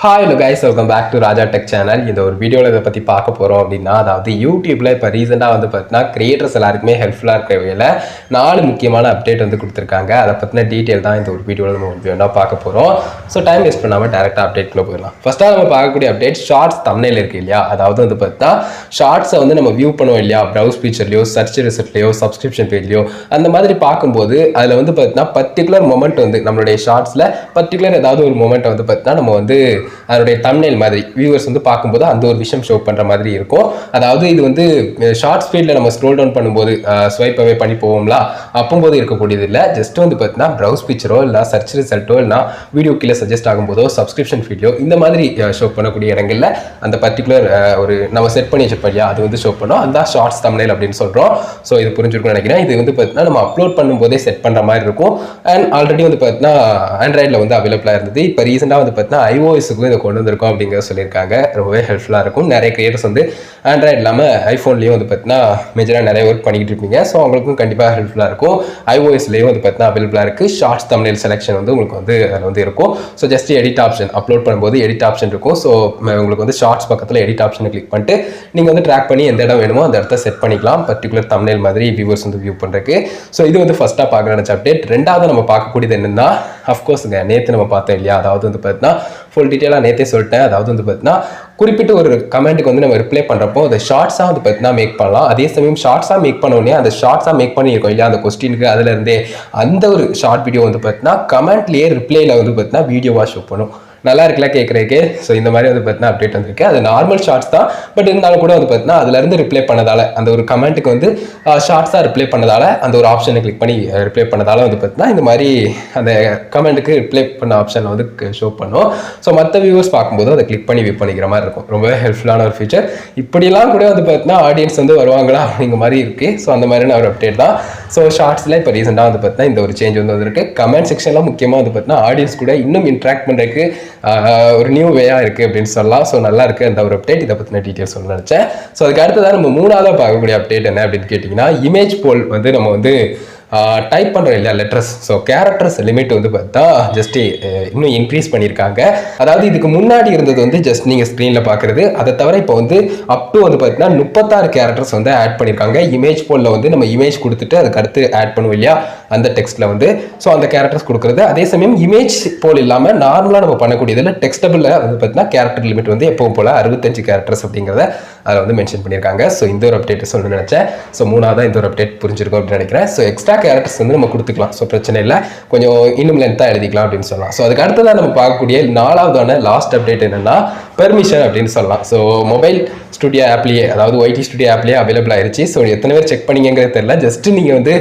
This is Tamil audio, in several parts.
Hi hello guys, welcome back to Raja tech channel. இந்த ஒரு வீடியோவில் இதை பற்றி பார்க்க போகிறோம் அப்படின்னா, அதாவது யூடியூப்பில் இப்போ ரீசெண்டாக வந்து பார்த்தீங்கன்னா கிரியேட்டர்ஸ் எல்லாருக்குமே ஹெல்ப்ஃபுல்லாக இருக்கிற வகையில் 4 முக்கியமான அப்டேட் வந்து கொடுத்துருக்காங்க. அதை பற்றின டீட்டெயில் தான் இந்த ஒரு வீடியோவில் நம்ம வேணால் பார்க்க போகிறோம். ஸோ டைம் வேஸ்ட் பண்ணாமல் டேரெக்டாக அப்டேட்குள்ளே போயிடலாம். ஃபஸ்ட்டாக நம்ம பார்க்கக்கூடிய அப்டேட் ஷார்ட்ஸ் தம்ப்நெயில் இருக்குது இல்லையா, அதாவது வந்து பார்த்தீங்கன்னா ஷார்ட்ஸை வந்து நம்ம வியூ பண்ணுவோம் இல்லையா, ப்ரௌஸ் ஃபீச்சர்லையோ சர்ச் ரிசல்ட்லையோ சப்ஸ்கிரிப்ஷன் பேஜ்லையோ அந்த மாதிரி பார்க்கும்போது அதில் வந்து பார்த்தீங்கன்னா பர்டிகுலர் மொமெண்ட் வந்து நம்மளுடைய ஷார்ட்ஸில் பர்டிகுலர் ஏதாவது ஒரு மொமெண்ட்டை வந்து பார்த்தீங்கன்னா நம்ம வந்து அதனுடைய தம்ப்நெயில் மாதிரி வியூவர்ஸ் வந்து பார்க்கும்போது அந்த ஒரு விஷயம் ஷோ பண்ணுற மாதிரி இருக்கும். அதாவது இது வந்து ஷார்ட் ஸ்பீடில் நம்ம ஸ்க்ரோல் டவுன் பண்ணும்போது ஸ்வைப் அவே பண்ணி போவோம்ல, அப்போது இருக்கக்கூடியது இல்லை. ஜஸ்ட் வந்து பார்த்தீங்கன்னா ப்ரௌஸ் பிக்சரோ இல்லை சர்ச் ரிசல்ட்டோ இல்லை வீடியோ கீழே சஜஸ்ட் ஆகும்போதோ சப்ஸ்கிரிப்ஷன் ஃபீல்டோ இந்த மாதிரி ஷோ பண்ணக்கூடிய இடங்களில் அந்த பர்டிகுலர் ஒரு நம்ம செட் பண்ணி வச்சிருப்போம் இல்லையா, அது வந்து ஷோ பண்ணோம். அந்த ஷார்ட்ஸ் தம்ப்நெயில் அப்படின்னு சொல்கிறோம். ஸோ இது புரிஞ்சிருக்கும்னு நினைக்கிறேன். இது வந்து பார்த்தீங்கன்னா நம்ம அப்லோட் பண்ணும்போதே செட் பண்ணுற மாதிரி இருக்கும். அண்ட் ஆல்ரெடி வந்து பார்த்தீங்கன்னா ஆண்ட்ராய்டில் வந்து அவைலபிளாக இருந்தது. இப்போ ரீசெண்டாக வந்து பார்த்தீங்கன்னா iOS-க்கும் இதை கொண்டு வந்திருக்கோம் அப்படிங்கிற சொல்லியிருக்காங்க. ரொம்பவே ஹெல்ப்ஃபுல்லாக இருக்கும். நிறைய கிரியேட்டர்ஸ் வந்து ஆண்ட்ராய்டு இல்லாமல் ஐஃபோன்லேயும் வந்து பார்த்தீங்கன்னா மேஜராக நிறைய ஒர்க் பண்ணிக்கிட்டு இருப்பீங்க. ஸோ அவங்களுக்கும் கண்டிப்பாக ஹெல்ப்ஃபுல்லாக இருக்கும். iOS-லேயும் வந்து பார்த்தீங்கன்னா அவைலபிளாக இருக்குது. ஷார்ட்ஸ் தம்ப்நெயில் செலெக்ஷன் வந்து உங்களுக்கு வந்து அதில் வந்து இருக்கும். So just edit option upload பண்ணும்போது எடிட் ஆப்ஷன் இருக்கும். ஸோ உங்களுக்கு வந்து ஷார்ட்ஸ் பக்கத்தில் எடிட் ஆப்ஷனை கிளிக் பண்ணிட்டு நீங்கள் வந்து ட்ராக் பண்ணி எந்த இடம் வேணுமோ அந்த இடத்த செட் பண்ணிக்கலாம், பர்டிகுலர் தம்ப்நெயில் மாதிரி வியூவர்ஸ் வந்து வியூ பண்ணுறதுக்கு. ஸோ இது வந்து ஃபஸ்ட்டாக பார்க்க நினச்ச அப்டேட். ரெண்டாவது நம்ம பார்க்கக்கூடியது என்னென்னா, அஃப்கோர்ஸுங்க நேற்று நம்ம பார்த்தோம் இல்லையா, அதாவது வந்து பார்த்தீங்கன்னா ஃபுல் டீட்டெயிலாக நேற்றே சொல்லிட்டேன். அதாவது வந்து பார்த்தீங்கன்னா குறிப்பிட்ட ஒரு கமெண்ட்டுக்கு வந்து நம்ம ரிப்ளை பண்ணுறப்போ அந்த ஷார்ட்ஸாக வந்து பார்த்தீங்கன்னா மேக் பண்ணலாம். அதே சமயம் ஷார்ட்ஸாக மேக் பண்ணோடனே அந்த ஷார்ட்ஸாக மேக் பண்ணியிருக்கோம் இல்லையா அந்த கொஸ்டினுக்கு, அதுலேருந்தே அந்த ஒரு ஷார்ட் வீடியோ வந்து பார்த்தீங்கன்னா கமெண்ட்லேயே ரிப்ளைல வந்து பார்த்தீங்கன்னா வீடியோவாக ஷோ பண்ணும். நல்லா இருக்குல்ல கேட்குறதுக்கு. ஸோ இந்த மாதிரி வந்து பார்த்தீங்கன்னா அப்டேட் வந்திருக்கு. அது நார்மல் ஷார்ட்ஸ் தான், பட் இருந்தாலும் கூட வந்து பார்த்தீங்கன்னா அதுலேருந்து ரிப்ளை பண்ணதால் அந்த ஒரு கமெண்ட்டுக்கு வந்து ஷார்ட்ஸாக ரிப்ளை பண்ணதால் அந்த ஒரு ஆப்ஷனை கிளிக் பண்ணி ரிப்ளை பண்ணதால் வந்து பார்த்தீங்கன்னா இந்த மாதிரி அந்த கமெண்ட்டுக்கு ரிப்ளை பண்ண ஆப்ஷனை வந்து ஷோ பண்ணும். ஸோ மற்ற வியூவர்ஸ் பார்க்கும்போது அதை கிளிக் பண்ணி வியூ பண்ணிக்கிற மாதிரி இருக்கும். ரொம்பவே ஹெல்ப்ஃபுல்லான ஒரு ஃபீச்சர். இப்படிலாம் கூட வந்து பார்த்தீங்கன்னா ஆடியன்ஸ் வந்து வருவாங்களா அப்படிங்கிற மாதிரி இருக்குது. ஸோ அந்த மாதிரியான ஒரு அப்டேட் தான். ஸோ ஷார்ட்ஸில் இப்போ ரீசெண்டாக வந்து பார்த்தீங்கன்னா இந்த ஒரு சேஞ்ச் வந்து வந்திருக்கு. கமெண்ட் செக்ஷன்லாம் முக்கியமாக வந்து பார்த்தீங்கன்னா ஆடியன்ஸ் கூட இன்னும் இன்ட்ராக்ட் பண்ணுறதுக்கு ஒரு நியூ வேயாக இருக்குது அப்படின்னு சொல்லலாம். ஸோ நல்லா இருக்குது அந்த ஒரு அப்டேட். இதை பற்றின டீட்டெயில்ஸ் சொல்ல நினச்சேன். ஸோ அதுக்கு அடுத்ததான் நம்ம மூணாவதாக பார்க்கக்கூடிய அப்டேட் என்ன அப்படின்னு கேட்டிங்கன்னா, இமேஜ் போல் வந்து நம்ம வந்து டைப் பண்ணுறோம் இல்லையா லெட்டர்ஸ். ஸோ கேரக்டர்ஸ் லிமிட் வந்து பார்த்தா ஜஸ்ட் இன்னும் இன்க்ரீஸ் பண்ணியிருக்காங்க. அதாவது இதுக்கு முன்னாடி இருந்தது வந்து ஜஸ்ட் நீங்கள் ஸ்க்ரீனில் பார்க்குறது. அதை தவிர இப்போ வந்து அப் டு வந்து பார்த்தீங்கன்னா 36 கேரக்டர்ஸ் வந்து ஆட் பண்ணியிருக்காங்க. இமேஜ் போலில் வந்து நம்ம இமேஜ் கொடுத்துட்டு அதுக்கு அடுத்து ஆட் பண்ணுவோம் இல்லையா அந்த டெக்ஸ்ட்டில் வந்து. ஸோ அந்த கேரக்டர்ஸ் கொடுக்குறது. அதே சமயம் இமேஜ் போல் இல்லாமல் நார்மலாக நம்ம பண்ணக்கூடியதில் டெக்ஸ்டபிளில் வந்து பார்த்தீங்கன்னா கேரக்டர் லிமிட் வந்து எப்பவும் போல் 65 கேரக்டர்ஸ் அப்படிங்கிறத அதை வந்து மென்ஷன் பண்ணியிருக்காங்க. ஸோ இந்த ஒரு அப்டேட் சொல்ல நினச்சேன். ஸோ மூணாவதாக இந்த ஒரு அப்டேட் புரிஞ்சிருக்கும் அப்படின்னு நினைக்கிறேன். ஸோ எக்ஸ்ட்ரா கேரக்டர்ஸ் வந்து நம்ம கொடுத்துக்கலாம். ஸோ பிரச்சனை இல்லை, கொஞ்சம் இன்னும் லென்த்தாக எழுதிக்கலாம் அப்படின்னு சொல்லலாம். ஸோ அதுக்கு அடுத்ததான் நம்ம பார்க்கக்கூடிய 4வதான லாஸ்ட் அப்டேட் என்னன்னா பெர்மிஷன் அப்படின்னு சொல்லலாம். ஸோ மொபைல் ஸ்டுடியோ ஆப்லேயே, அதாவது ஒய்டி ஸ்டுடியோ ஆப்லேயே அவைலபிள் ஆயிருச்சு. ஸோ எத்தனை பேர் செக் பண்ணிங்கிறது தெரியல. ஜஸ்ட் நீங்கள் வந்து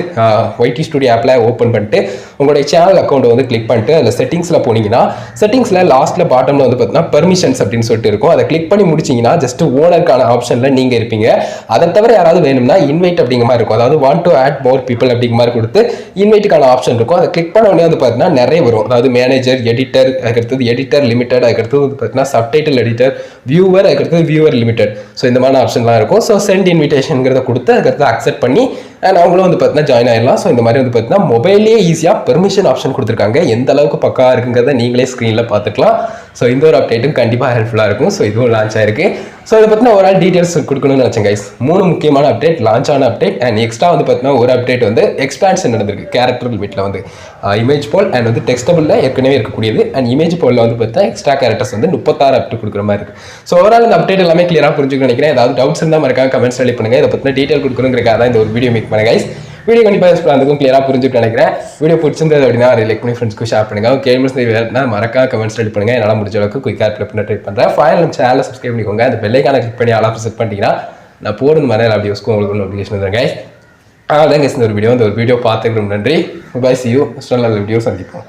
ஒய்டி ஸ்டுடியோ ஆப்பில் ஓப்பன் பண்ணிட்டு உங்களுடைய சேனல் அக்கௌண்ட்டை வந்து கிளிக் பண்ணிட்டு அதில் செட்டிங்ஸில் போனீங்கன்னா செட்டிங்ஸில் லாஸ்ட்டில் பாட்டமில் வந்து பார்த்தீங்கன்னா பெர்மிஷன்ஸ் அப்படின்னு சொல்லிட்டு இருக்கும். அதை கிளிக் பண்ணி முடிச்சிங்கன்னா ஜஸ்ட் ஓனருக்கான ஆப்ஷனில் நீங்கள் இருப்பீங்க. அதை தவிர யாராவது வேணும்னா இன்வைட் அப்படிங்கிற மாதிரி இருக்கும். அதாவது want to add more people அப்படிங்கிற மாதிரி கொடுத்து இன்வைட்டுக்கான ஆப்ஷன் இருக்கும். அதை கிளிக் பண்ண உடனே வந்து பார்த்தீங்கன்னா நிறைய வரும். அதாவது மேனேஜர், எடிட்டர், அதுக்கடுத்தது எடிட்டர் லிமிடெட், அதுக்கடுத்து வந்து பார்த்தீங்கன்னா சப்டைட்டில் எடிட்டர், வியூவர், அதுக்கடுத்து வியூவர் லிமிடெட். ஸோ இந்த மாதிரி ஆப்ஷன்லாம் இருக்கும். ஸோ சென்ட் இன்விடேஷனுங்கிறத கொடுத்து அதுக்கடுத்து அக்செப்ட் பண்ணி அண்ட் அவங்களும் வந்து பார்த்தீங்கன்னா ஜாயின் ஆயிடலாம். ஸோ இந்த மாதிரி வந்து பார்த்தீங்கன்னா மொபைல்லேயே ஈஸியாக பெர்மிஷன் ஆப்ஷன் கொடுத்துருக்காங்க. எந்த அளவுக்கு பக்கா இருக்குங்கிறத நீங்களே ஸ்க்ரீனில் பார்த்துக்கலாம். ஸோ இந்த ஒரு அப்டேட்டும் கண்டிப்பாக ஹெல்ப்ஃபுல்லாக இருக்கும். ஸோ இதுவும் லான்ச் ஆயிருக்கு. ஸோ இதை பற்றின ஒரு ஆள் டீட்டெயில்ஸ் கொடுக்கணும்னு நினச்சேன் கைஸ். 3 முக்கியமான அப்டேட், லான்ச் ஆன அப்டேட் அண்ட் எக்ஸ்ட்ரா வந்து பார்த்தீங்கன்னா ஒரு அப்டேட் வந்து எக்ஸ்பான்ஷன் நடந்திருக்கு. கேரக்டர் லிமிட்டில் வந்து இமேஜ் போல் அண்ட் வந்து டெக்ஸ்டபிளில் ஏற்கனவே இருக்கக்கூடியது அண்ட் இமேஜ் போலில் வந்து பார்த்தா எக்ஸ்ட்ரா கேரக்டர்ஸ் வந்து 36 அப்டேட் கொடுக்குற மாதிரி இருக்குது. ஸோ ஓவரால் இந்த அப்டேட் எல்லாமே கிளியராக புரிஞ்சுக்க நினைக்கிறேன். ஏதாவது டவுட்ஸ் இருந்தால் மறக்காம கமெண்ட்ஸ் ரெடி பண்ணுங்கள். இதை பற்றின டீட்டெயில் கொடுக்கணுங்கிறக்காக தான் இந்த ஒரு வீடியோ மேக் பண்ணுங்க கைஸ். வீடியோ கண்டிப்பாக யூஸ் பண்ணதுக்கும் கிளியராக புரிஞ்சுட்டு நினைக்கிறேன். வீடியோ பிடிச்சிருந்தது அப்படின்னா லைக் பண்ணி ஃப்ரெண்ட்ஸ்க்கு ஷேர் பண்ணுங்க. கேள்வி வேணும்னா மறக்காம கமெண்ட்ஸ் ரெடி பண்ணுங்க. என்னால் முடிஞ்ச அளவுக்கு குயிக்காக ரிப்ளை பண்ண ட்ரை பண்ணுறேன். ஃபைனல் சேனலை சப்ஸ்கிரைப் பண்ணிக்கோங்க. அந்த பெல்லைக்கான கிளிக் பண்ணி ஆல் செட் பண்ணிட்டீங்கன்னா நான் போடுறது மாதிரி அப்படி யூஸ்க்கும் உங்களுக்கு நோட்டிஃபிகேஷன் வந்துருங்க. அதான் கைஸ் இந்த ஒரு வீடியோ பார்த்துக்கிறோம். நன்றி. Bye, see you. நல்ல வீடியோ சந்திப்போம்.